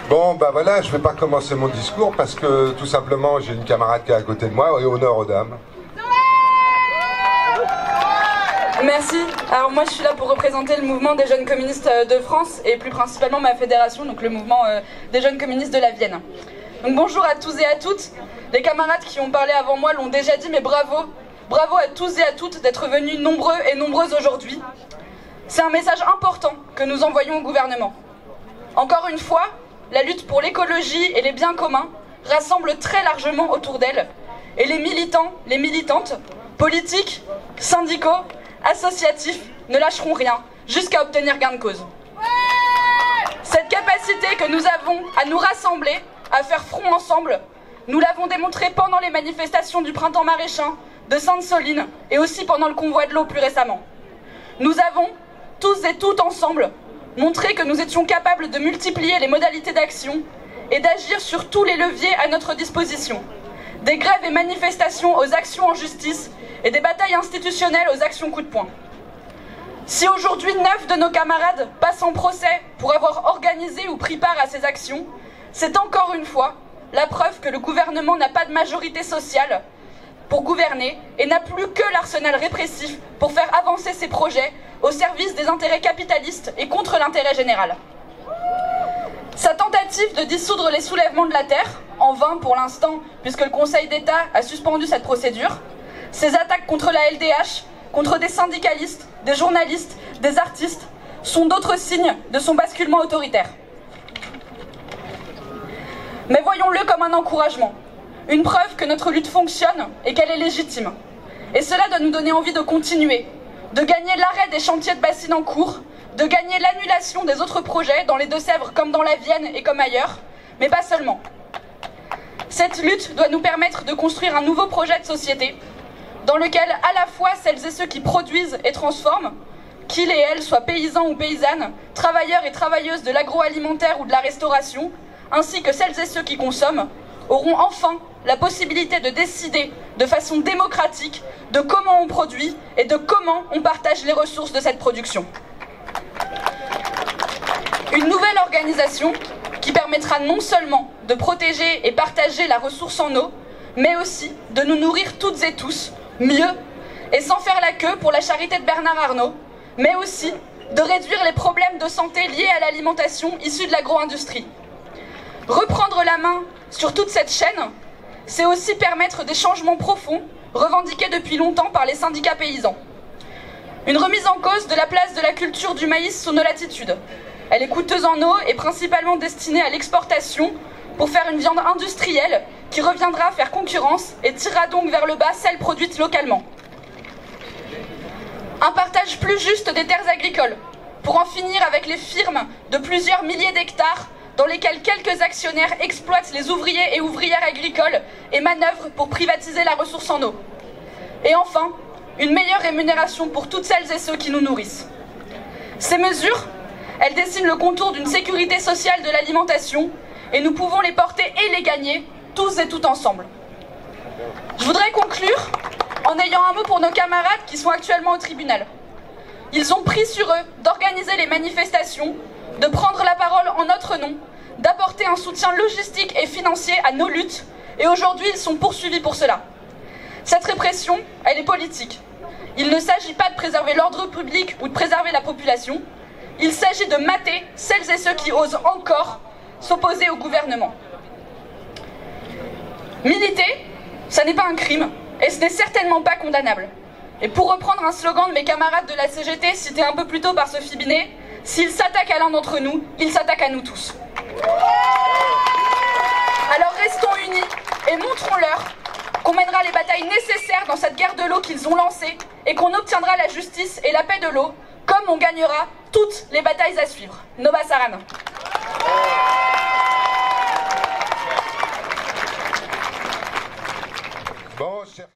Bon, bah voilà, je vais pas commencer mon discours parce que tout simplement j'ai une camarade qui est à côté de moi et honneur aux dames. Merci. Alors moi je suis là pour représenter le mouvement des jeunes communistes de France et plus principalement ma fédération, donc le mouvement des jeunes communistes de la Vienne. Donc bonjour à tous et à toutes. Les camarades qui ont parlé avant moi l'ont déjà dit, mais bravo. Bravo à tous et à toutes d'être venus nombreux et nombreuses aujourd'hui. C'est un message important que nous envoyons au gouvernement. Encore une fois, la lutte pour l'écologie et les biens communs rassemble très largement autour d'elle. Et les militants, les militantes, politiques, syndicaux, associatifs ne lâcheront rien jusqu'à obtenir gain de cause. Cette capacité que nous avons à nous rassembler, à faire front ensemble, nous l'avons démontré pendant les manifestations du printemps maraîchin, de Sainte-Soline et aussi pendant le convoi de l'eau plus récemment. Nous avons, tous et toutes ensemble, montré que nous étions capables de multiplier les modalités d'action et d'agir sur tous les leviers à notre disposition. Des grèves et manifestations aux actions en justice et des batailles institutionnelles aux actions coup de poing. Si aujourd'hui 9 de nos camarades passent en procès pour avoir organisé ou pris part à ces actions, c'est encore une fois la preuve que le gouvernement n'a pas de majorité sociale pour gouverner et n'a plus que l'arsenal répressif pour faire avancer ses projets au service des intérêts capitalistes et contre l'intérêt général. Sa tentative de dissoudre les soulèvements de la terre, en vain pour l'instant puisque le Conseil d'État a suspendu cette procédure, ses attaques contre la LDH, contre des syndicalistes, des journalistes, des artistes, sont d'autres signes de son basculement autoritaire. Mais voyons-le comme un encouragement. Une preuve que notre lutte fonctionne et qu'elle est légitime. Et cela doit nous donner envie de continuer, de gagner l'arrêt des chantiers de bassines en cours, de gagner l'annulation des autres projets dans les Deux-Sèvres comme dans la Vienne et comme ailleurs, mais pas seulement. Cette lutte doit nous permettre de construire un nouveau projet de société dans lequel à la fois celles et ceux qui produisent et transforment, qu'ils et elles soient paysans ou paysannes, travailleurs et travailleuses de l'agroalimentaire ou de la restauration, ainsi que celles et ceux qui consomment, auront enfin la possibilité de décider de façon démocratique de comment on produit et de comment on partage les ressources de cette production. Une nouvelle organisation qui permettra non seulement de protéger et partager la ressource en eau, mais aussi de nous nourrir toutes et tous mieux et sans faire la queue pour la charité de Bernard Arnault, mais aussi de réduire les problèmes de santé liés à l'alimentation issue de l'agro-industrie. Reprendre la main sur toute cette chaîne, c'est aussi permettre des changements profonds revendiqués depuis longtemps par les syndicats paysans. Une remise en cause de la place de la culture du maïs sous nos latitudes. Elle est coûteuse en eau et principalement destinée à l'exportation pour faire une viande industrielle qui reviendra faire concurrence et tirera donc vers le bas celle produite localement. Un partage plus juste des terres agricoles pour en finir avec les firmes de plusieurs milliers d'hectares dans lesquels quelques actionnaires exploitent les ouvriers et ouvrières agricoles et manœuvrent pour privatiser la ressource en eau. Et enfin, une meilleure rémunération pour toutes celles et ceux qui nous nourrissent. Ces mesures, elles dessinent le contour d'une sécurité sociale de l'alimentation et nous pouvons les porter et les gagner, tous et toutes ensemble. Je voudrais conclure en ayant un mot pour nos camarades qui sont actuellement au tribunal. Ils ont pris sur eux d'organiser les manifestations, de prendre la parole en notre nom, d'apporter un soutien logistique et financier à nos luttes, et aujourd'hui ils sont poursuivis pour cela. Cette répression, elle est politique. Il ne s'agit pas de préserver l'ordre public ou de préserver la population, il s'agit de mater celles et ceux qui osent encore s'opposer au gouvernement. Militer, ça n'est pas un crime, et ce n'est certainement pas condamnable. Et pour reprendre un slogan de mes camarades de la CGT cité un peu plus tôt par Sophie Binet, s'il s'attaque à l'un d'entre nous, il s'attaque à nous tous. Alors restons unis et montrons-leur qu'on mènera les batailles nécessaires dans cette guerre de l'eau qu'ils ont lancée et qu'on obtiendra la justice et la paix de l'eau, comme on gagnera toutes les batailles à suivre. Noba Sarana.